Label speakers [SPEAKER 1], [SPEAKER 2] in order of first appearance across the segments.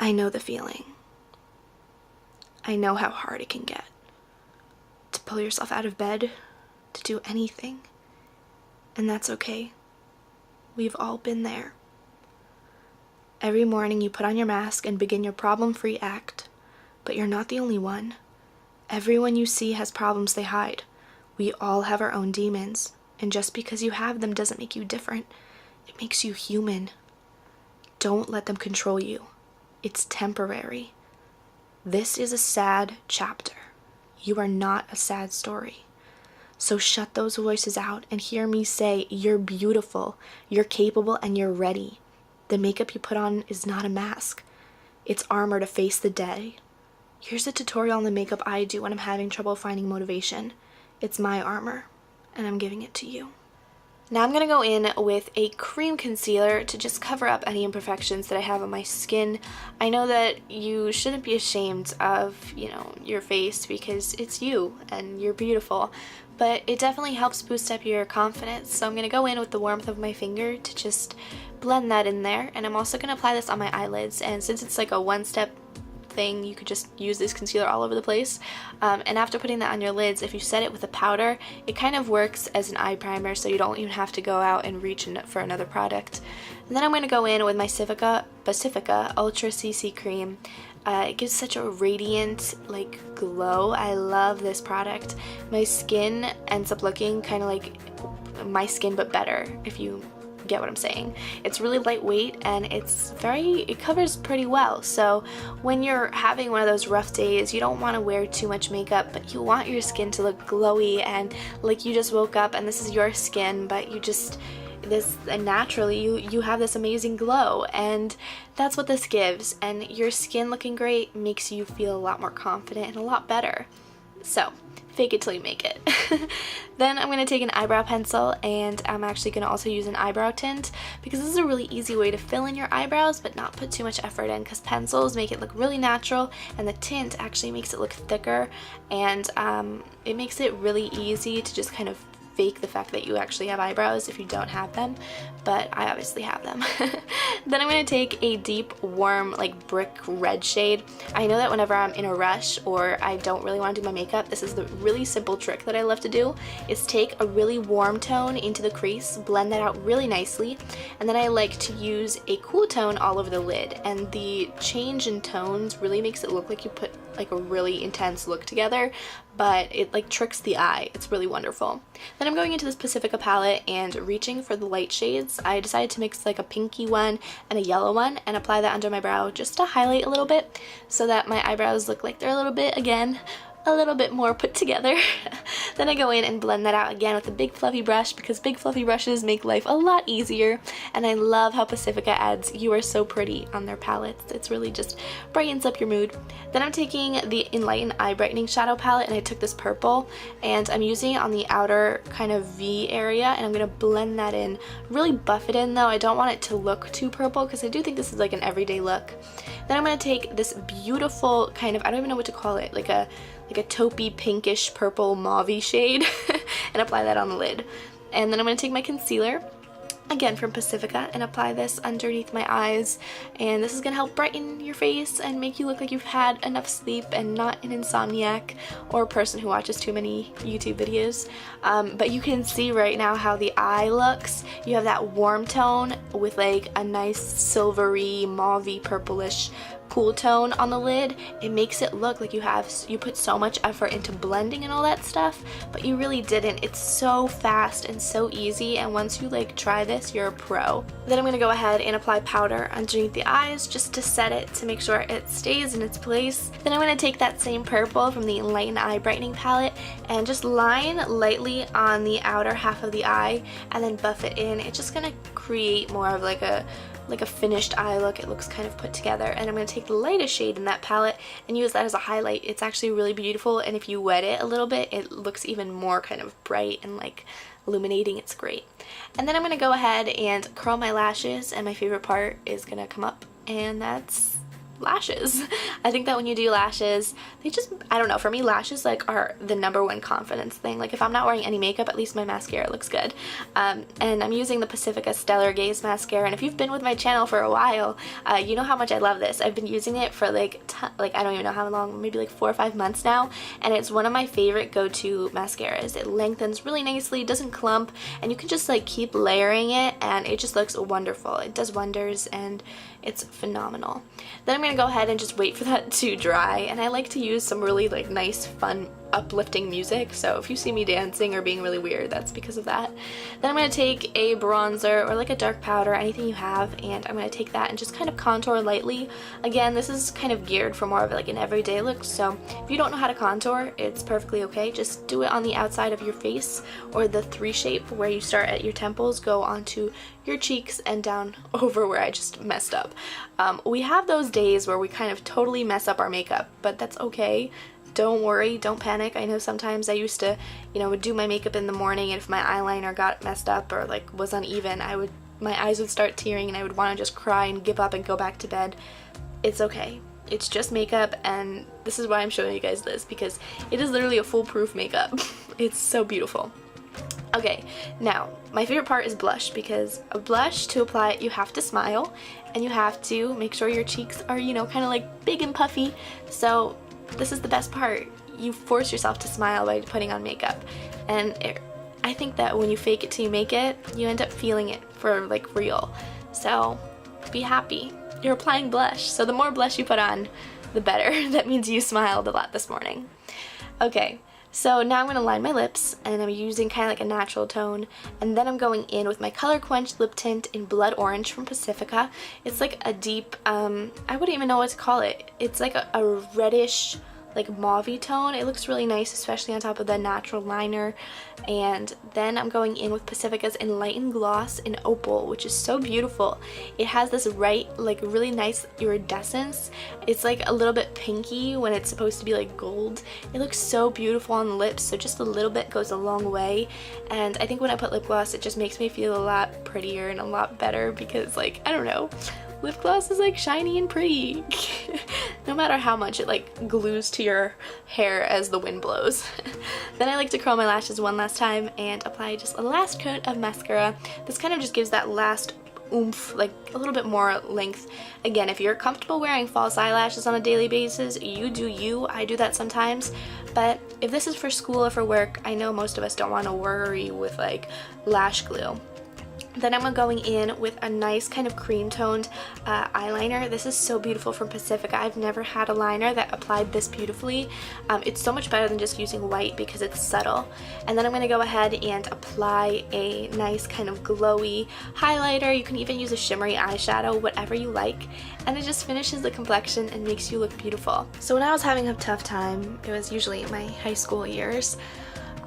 [SPEAKER 1] I know the feeling. I know how hard it can get to pull yourself out of bed, to do anything. And that's okay. We've all been there. Every morning you put on your mask and begin your problem-free act, but you're not the only one. Everyone you see has problems they hide. We all have our own demons, and just because you have them doesn't make you different. It makes you human. Don't let them control you. It's temporary. This is a sad chapter. You are not a sad story. So shut those voices out and hear me say, you're beautiful, you're capable, and you're ready. The makeup you put on is not a mask. It's armor to face the day. Here's a tutorial on the makeup I do when I'm having trouble finding motivation. It's my armor, and I'm giving it to you. Now I'm going to go in with a cream concealer to just cover up any imperfections that I have on my skin. I know that you shouldn't be ashamed of, your face because it's you and you're beautiful, but it definitely helps boost up your confidence. So I'm going to go in with the warmth of my finger to just blend that in there, and I'm also going to apply this on my eyelids, and since it's like a one-step thing, you could just use this concealer all over the place. And after putting that on your lids, if you set it with a powder, it kind of works as an eye primer, so you don't even have to go out and reach for another product. And then I'm going to go in with my Pacifica Ultra CC cream. It gives such a radiant glow. I love this product. My skin ends up looking kind of like my skin but better, if you get what I'm saying. It's really lightweight and it covers pretty well. So when you're having one of those rough days, you don't want to wear too much makeup, but you want your skin to look glowy and like you just woke up and this is your skin, but naturally you have this amazing glow, and that's what this gives. And your skin looking great makes you feel a lot more confident and a lot better. So fake it till you make it. Then I'm going to take an eyebrow pencil, and I'm actually going to also use an eyebrow tint because this is a really easy way to fill in your eyebrows but not put too much effort in, because pencils make it look really natural and the tint actually makes it look thicker, and it makes it really easy to just kind of fake the fact that you actually have eyebrows if you don't have them, but I obviously have them. Then I'm going to take a deep, warm, brick red shade. I know that whenever I'm in a rush or I don't really want to do my makeup, this is the really simple trick that I love to do, is take a really warm tone into the crease, blend that out really nicely, and then I like to use a cool tone all over the lid, and the change in tones really makes it look like you put a really intense look together, but it tricks the eye. It's really wonderful. Then I'm going into this Pacifica palette and reaching for the light shades. I decided to mix a pinky one and a yellow one and apply that under my brow just to highlight a little bit so that my eyebrows look like they're a little bit more put together. Then I go in and blend that out again with a big fluffy brush, because big fluffy brushes make life a lot easier, and I love how Pacifica adds "You Are So Pretty" on their palettes. It's really just brightens up your mood. Then I'm taking the Enlighten Eye Brightening Shadow Palette, and I took this purple and I'm using it on the outer kind of V area, and I'm going to blend that in, really buff it in though. I don't want it to look too purple because I do think this is an everyday look. Then I'm going to take this beautiful kind of, I don't even know what to call it, like a taupey pinkish purple mauve shade and apply that on the lid. And then I'm going to take my concealer, again from Pacifica, and apply this underneath my eyes, and this is going to help brighten your face and make you look like you've had enough sleep and not an insomniac or a person who watches too many YouTube videos. But you can see right now how the eye looks. You have that warm tone with a nice silvery mauvey purplish cool tone on the lid. It makes it look like you put so much effort into blending and all that stuff, but you really didn't. It's so fast and so easy, and once you try this, you're a pro. Then I'm going to go ahead and apply powder underneath the eyes just to set it, to make sure it stays in its place. Then I'm going to take that same purple from the Enlighten Eye Brightening palette and just line lightly on the outer half of the eye and then buff it in. It's just going to create more of a finished eye look. It looks kind of put together, and I'm going to take the lightest shade in that palette and use that as a highlight. It's actually really beautiful, and if you wet it a little bit, it looks even more kind of bright and illuminating. It's great. And then I'm going to go ahead and curl my lashes, and my favorite part is going to come up, and that's lashes. I think that when you do lashes, they just, I don't know, for me lashes like are the #1 confidence thing. Like if I'm not wearing any makeup, at least my mascara looks good. And I'm using the Pacifica Stellar Gaze mascara, and if you've been with my channel for a while, you know how much I love this. I've been using it for like I don't even know how long, maybe like 4 or 5 months now, and it's one of my favorite go-to mascaras. It lengthens really nicely, doesn't clump, and you can just like keep layering it and it just looks wonderful. It does wonders and it's phenomenal. Then I'm gonna go ahead and just wait for that to dry, and I like to use some really like nice, fun, uplifting music, so if you see me dancing or being really weird, that's because of that. Then I'm gonna take a bronzer or like a dark powder, anything you have, and I'm gonna take that and just kind of contour lightly. Again, this is kind of geared for more of like an everyday look, so if you don't know how to contour, it's perfectly okay. Just do it on the outside of your face, or the 3 shape where you start at your temples, go onto your cheeks and down over where I just messed up. We have those days where we kind of totally mess up our makeup, but that's okay. Don't worry, don't panic. I know sometimes I used to, you know, would do my makeup in the morning, and if my eyeliner got messed up or like was uneven, my eyes would start tearing and I would want to just cry and give up and go back to bed. It's okay. It's just makeup, and this is why I'm showing you guys this, because it is literally a foolproof makeup. It's so beautiful. Okay, now my favorite part is blush, because a blush, to apply it, you have to smile and you have to make sure your cheeks are, you know, kind of like big and puffy. So this is the best part. You force yourself to smile by putting on makeup, and I think that when you fake it till you make it, you end up feeling it for like real. So be happy. You're applying blush, so the more blush you put on, the better. That means you smiled a lot this morning. Okay, so now I'm going to line my lips, and I'm using kind of like a natural tone, and then I'm going in with my Color Quench lip tint in Blood Orange from Pacifica. It's like a deep, I wouldn't even know what to call it. It's like a reddish, like mauve-y tone. It looks really nice, especially on top of the natural liner. And then I'm going in with Pacifica's Enlightened Gloss in Opal, which is so beautiful. It has this like really nice iridescence. It's like a little bit pinky when it's supposed to be like gold. It looks so beautiful on the lips, so just a little bit goes a long way. And I think when I put lip gloss, it just makes me feel a lot prettier and a lot better, because like, I don't know, lip gloss is like shiny and pretty. No matter how much it like glues to your hair as the wind blows. Then I like to curl my lashes one last time and apply just a last coat of mascara. This kind of just gives that last oomph, like a little bit more length. Again, if you're comfortable wearing false eyelashes on a daily basis, you do you. I do that sometimes. But if this is for school or for work, I know most of us don't want to worry with like lash glue. Then I'm going in with a nice kind of cream toned eyeliner. This is so beautiful from Pacifica. I've never had a liner that applied this beautifully. It's so much better than just using white because it's subtle. And then I'm going to go ahead and apply a nice kind of glowy highlighter. You can even use a shimmery eyeshadow, whatever you like. And it just finishes the complexion and makes you look beautiful. So when I was having a tough time, it was usually in my high school years,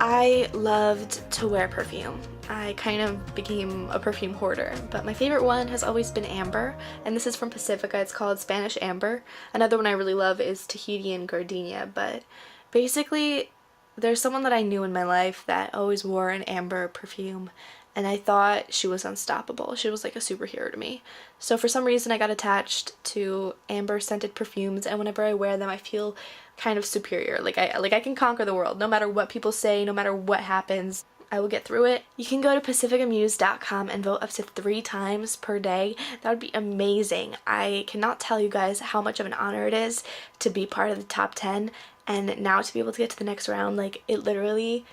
[SPEAKER 1] I loved to wear perfume. I kind of became a perfume hoarder, but my favorite one has always been Amber, and this is from Pacifica. It's called Spanish Amber. Another one I really love is Tahiti and Gardenia, but basically there's someone that I knew in my life that always wore an amber perfume, and I thought she was unstoppable. She was like a superhero to me. So for some reason I got attached to amber scented perfumes, and whenever I wear them I feel kind of superior. Like I can conquer the world. No matter what people say, no matter what happens, I will get through it. You can go to pacificamuse.com and vote up to 3 times per day. That would be amazing. I cannot tell you guys how much of an honor it is to be part of the top 10, and now to be able to get to the next round. Like, it literally,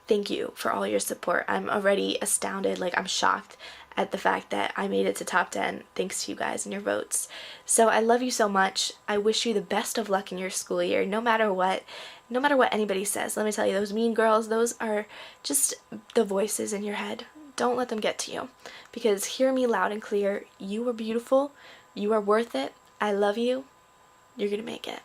[SPEAKER 1] thank you for all your support. I'm already astounded. Like, I'm shocked at the fact that I made it to top 10 thanks to you guys and your votes. So I love you so much. I wish you the best of luck in your school year, no matter what anybody says. Let me tell you, those mean girls, those are just the voices in your head. Don't let them get to you, because hear me loud and clear. You are beautiful. You are worth it. I love you. You're gonna make it.